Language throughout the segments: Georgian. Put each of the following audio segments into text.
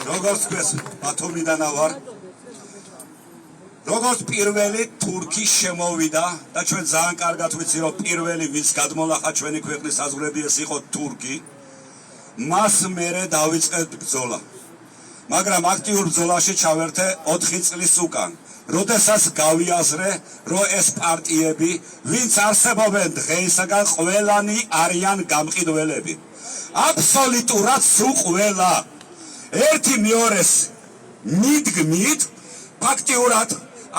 როგორც ქვეს ბათუმიდანა ვარ. როგორც პირველი თურქი შემოვიდა და ჩვენ ძალიან კარგად ვიცი რომ პირველი ვინც გადმოლახა ჩვენი ქვეყნის საზღვრები ეს იყო თურქი. მას მერე დავიწყეთ ბრძოლა. მაგრამ აქტიურ ბრძოლაში ჩავერთე 4 წლის უკან. როდესაც გავიაზრე რომ ეს პარტიები ვინც არსებობენ დღეისაგან ყველანი არიან გამყიდველები. აბსოლუტურად სულ ყველა ერთი მეორეს მიდგმით ფაქტიურად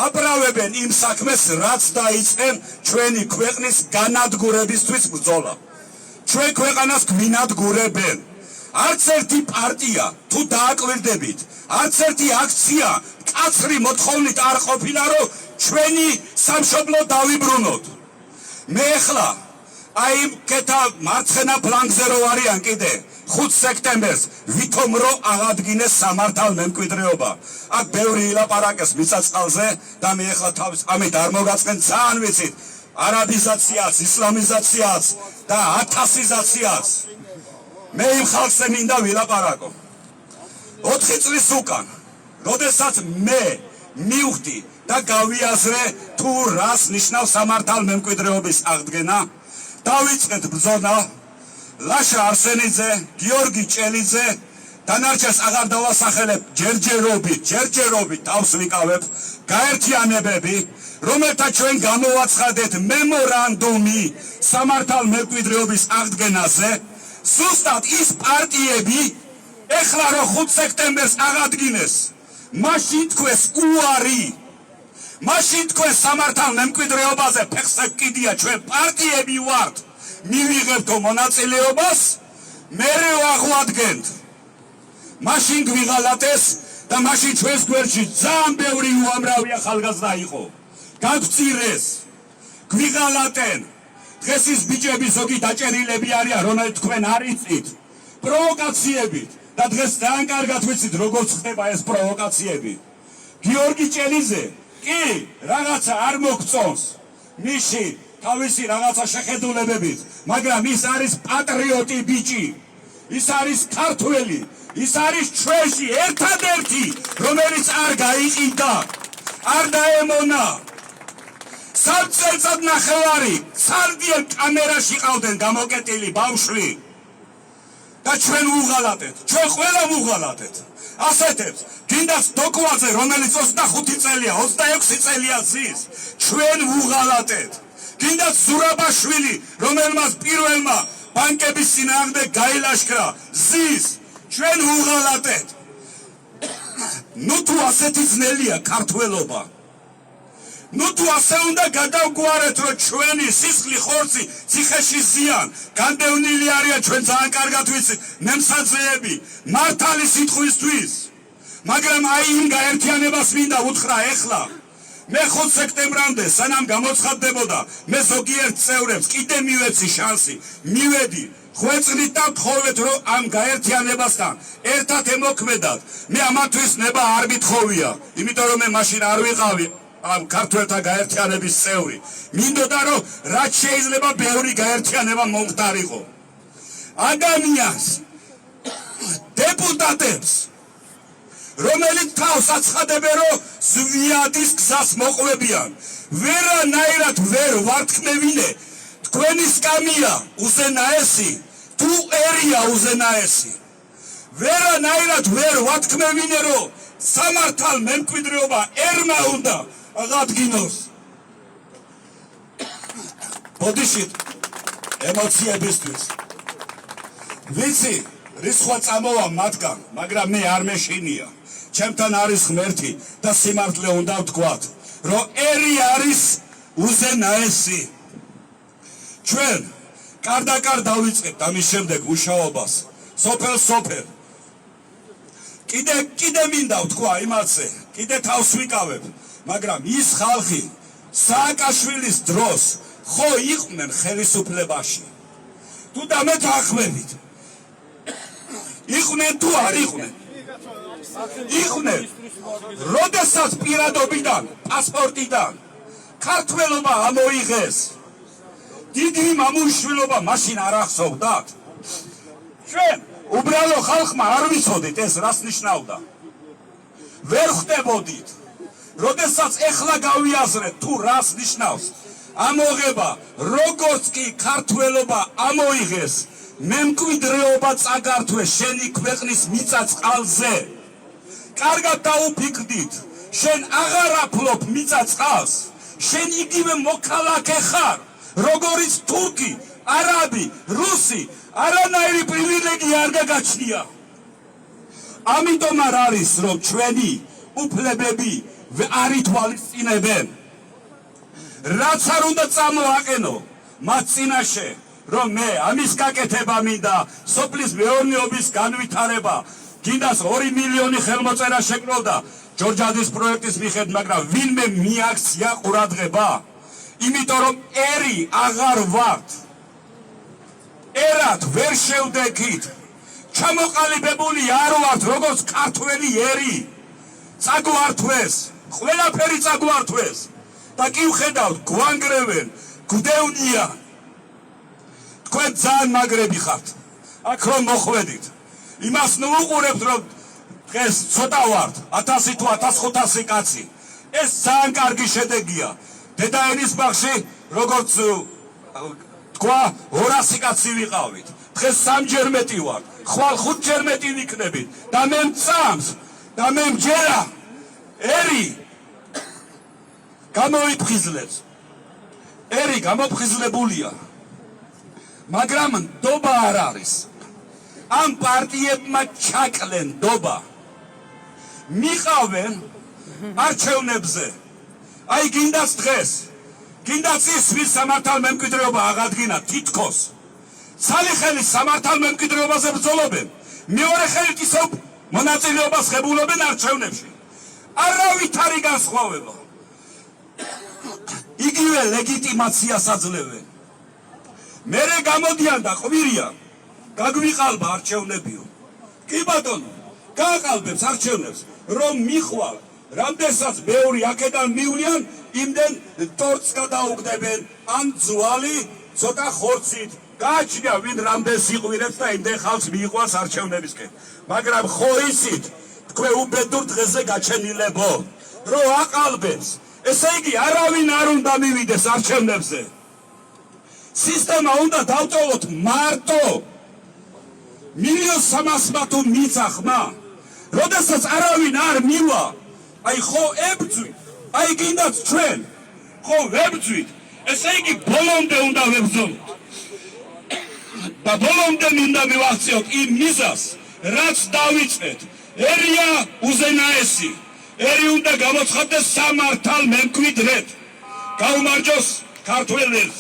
აბრავებენ იმ საქმეს რაც დაიწყენ ჩვენი ქვეყნის განადგურებისთვის ბრძოლა. ჩვენ ქვეყანას გვინადგურებენ. არც ერთი პარტია თუ დააკვირდებით, არც ერთი აქცია კაცრი მოთხოვნით არ ყოფილა რომ ჩვენი სამშობლო დავიბრუნოთ. მე ახლა აი კეთა მარცხენა ფლანგზე რო არიან კიდე 5 სექტემბერს ვითომ რომ აღადგინეს სამართალ მემკვიდრეობა. აქ ბევრი ილაპარაკეს მიწა-წყალზე და მე ახლა თავის ამით არ მოგაწყენ ძალიან ვიცით არაბიზაციას, ისლამიზაციას და ათასიზაციას. მე იმ ხალხზე მინდა ვილაპარაკო. 4 წლის უკან, როდესაც მე მივხვდი და გავიაზრე თუ რას ნიშნავს სამართალ მემკვიდრეობის აღდგენა, დავიწყეთ ბრძოლა ლაშა არსენიძე, გიორგი ჭელიძე, დანარჩენს აღარ დავასახელებ, ჯერჯერობით თავს ვიკავებ, გაერთიანებები, რომელთა ჩვენ გამოვაცხადეთ მემორანდუმი სამართალ მემკვიდრეობის აღდგენაზე, ზუსტად ის პარტიები, ეხლა რომ 5 სექტემბერს აღადგინეს, მაშინ თქვეს უარი, მაშინ თქვეს სამართალ მემკვიდრეობაზე ფეხზე კიდია ჩვენ პარტიები ვართ. მივიღებთ მონაწილეობას, მერე აღვადგენთ. მაშინ გვიღალატეს და მაშინ ჩვენს გვერდში ძალიან ბევრი უამრავი ახალგაზრდა იყო. გაგწირეს, გვიღალატენ. დღეს ის ბიჭები ზოგი დაჭერილები არიან, რომელიც თქვენ არ იცით. პროვოკაციებით და დღეს ძალიან კარგად ვიცით როგორ ხდება ეს პროვოკაციები. გიორგი ჭელიძე კი რაღაცა არ მოგწონს. მიში თავისი რაღაცა შეხედულებებით, მაგრამ ის არის პატრიოტი ბიჭი, ის არის ქართველი, ის არის ჩვენში ერთადერთი, რომელიც არ გაიყიდა, არ დაემონა. 3 წელიწად ნახევარი სარდიელ კამერაში ყავდნენ გამოკეტილი ბავშვი და ჩვენ ვუღალატეთ, ჩვენ ყველა ვუღალატეთ. ასეთებს გინდას დოკვაძე, რომელიც 25 წელია, 26 წელია ზის, ჩვენ ვუღალატეთ. გინდა ზურაბაშვილი, რომელმაც პირველმა ბანკების წინააღმდეგ გაილაშქრა, ზის, ჩვენ ვუღალატეთ. ნუ თუ ასეთი ძნელია ქართველობა, ნუ თუ ასე უნდა გადავგვარეთ, რომ ჩვენი სისხლი ხორცი ციხეში ზიან, განდევნილი არიან, ჩვენ ძალიან კარგად ვიცით, მემსაძეები, მართალი სიტყვისთვის, მაგრამ აი იმ გაერთიანებას მინდა უთხრა ეხლა. მე 5 სექტემბრამდე სანამ გამოცხადდებოდა, მე ზოგიერთ წევრებს კიდე მივეცი შანსი, მივედი, ხვეწნით და ვთხოვეთ, რომ ამ გაერთიანებასთან ერთად ემოქმედათ. მე ამათვის ნება არ მithოვია, იმიტომ რომ მე მაშინ არ ვიყავი ამ ქართველთა გაერთიანების წევრი. მინდოდა რომ რაც შეიძლება ბევრი გაერთიანება მომხდარიყო. ადამიანს, დეპუტატებს, რომელიც თავს აცხადებენ, რომ ზვიადის გზას მოყვებიან, ვერანაირად ვერ ვართქმევინე, თქვენი სკამია უზენაესი, თუ ერია უზენაესი. ვერანაირად ვერ ვართქმევინე, რომ სამართალ მემკვიდრეობა ერმა უნდა აღადგინოს. ბოდიშით ემოციებისთვის. ვიცი, რისხვა წამოვა მათგან, მაგრამ მე არ მეშინია. ჩემთან არის ღმერთი და სიმართლე უნდა ვთქვათ, რომ ერი არის უზენაესი. ჩვენ კარდაკარ დავიწყებთ ამის შემდეგ მუშაობას, სოფელ. კიდე მინდა ვთქვა იმათზე, კიდე თავს ვიკავებ, მაგრამ ის ხალხი სააკაშვილის დროს ხო იყვნენ ხელისუფლებაში. თუ დამეთანხმებით, იყვნენ თუ არ იყვნენ? იყვნენ. როდესაც პირადობიდან, პასპორტიდან ქართველობა ამოიღეს, დიდი მამულშვილობა მაშინ არ ახსოვდათ? ჩვენ უბრალოდ სამწუხარო ხალხმა არ ვიცოდით ეს რას ნიშნავდა. ვერ ხვდებოდით. როდესაც ეხლა გავიაზრეთ თუ რას ნიშნავს ამოღება, როგორც კი ქართველობა ამოიღეს, მემკვიდრეობა წაგართვეს შენი ქვეყნის მიწა-წყალზე. კარგად დაუფიქრდით, შენ აღარ აფლობ მიწა-წყალს, შენ იგივე მოქალაქე ხარ, როგორიც თურქი, არაბი, რუსი, არანაირი პრივილეგია არ გაგაჩნია. ამიტომ არ არის, რომ ჩვენი უფლებები არ ითვალისწინებენ. რაც არ უნდა წამოაყენო მათ წინაშე, რომ მე ამის გაკეთება მინდა, სოფლის მეურნეობის განვითარება, გინდას 2 მილიონი ხელმოწერა შეკროვდა ჯორჯადის პროექტის მიხედვით, მაგრამ ვინმე მიაქცია ყურადღება, იმიტომ რომ ერი აღარ ვართ. ერად ვერ შევდექით. ჩამოყალიბებული არ ვართ, როგორც ქართველი ერი. წაგვართვეს, ყველაფერი წაგვართვეს. და კი ვხედავთ, გვანგრევენ, გვდევნიან. თქვენ ძალიან მაგრები ხართ. აქ რომ მოხვედით. იმას ნუ უყურებთ, რომ დღეს ცოტა ვართ, 1000 თუ 1500 კაცი. ეს ძალიან კარგი შედეგია. დედაენის ბაღში, როგორც თქვა, 200 კაცი ვიყავით. დღეს 3-ჯერ მეტი ვართ. ხვალ 5-ჯერ მეტი ვიქნებით. და მე მწამს, და მე მჯერა. ერი გამოიფხიზლებს. ერი გამოფხიზლებულია. მაგრამ ნდობა არ არის. ამ პარტიებმა ჩაკლენ ნდობა. მიყავენ არჩევნებზე. აი გინდას დღეს, გინდას ის ვის სამართალ მემკვიდრეობა აღადგინა თითქოს. ცალი ხელის სამართალ მემკვიდრეობაზე ბრძოლობენ. მეორე ხელით ისევ მონაწილეობას ღებულობენ არჩევნებში. არავით არის განსხვავება. იგივე ლეგიტიმაციას აძლევენ. მერე გამოდიან და ყვირიან, გაგვიყალბა არჩევნებიო. კი ბატონო, გააყალბებს არჩევნებს, რომ მიხვალ, რამდენსაც ბევრი აქედან მივლიან, იმდენ ტორტს გადაუგდებენ, ან ძვალი ცოტა ხორცით. გააჩნია ვინ რამდენს იყვირებს და იმდენ ხალხს მიიყვანს არჩევნებისკენ. მაგრამ ხო ისით, თქვენ უბედურ დღეზე გაჩენილებო, რომ აყალბებს. ესე იგი, არავინ არ უნდა მივიდეს არჩევნებზე. სისტემა უნდა დავტოვოთ მარტო 1.300.000 თუ მიცა ხმა. როდესაც არავინ არ მივა, აი ხო ებძვით, აი გინდათ ჩვენ, ხო ვებძვით, ესე იგი ბოლომდე უნდა ვებრძოლოთ. და ბოლომდე უნდა მივახციოთ იმ მიზას, რაც დავიწყეთ. ერია უზენაესი. ერი უნდა გამოცხადდეს სამართალ მემკვიდრედ. გაუმარჯოს ქართველებს.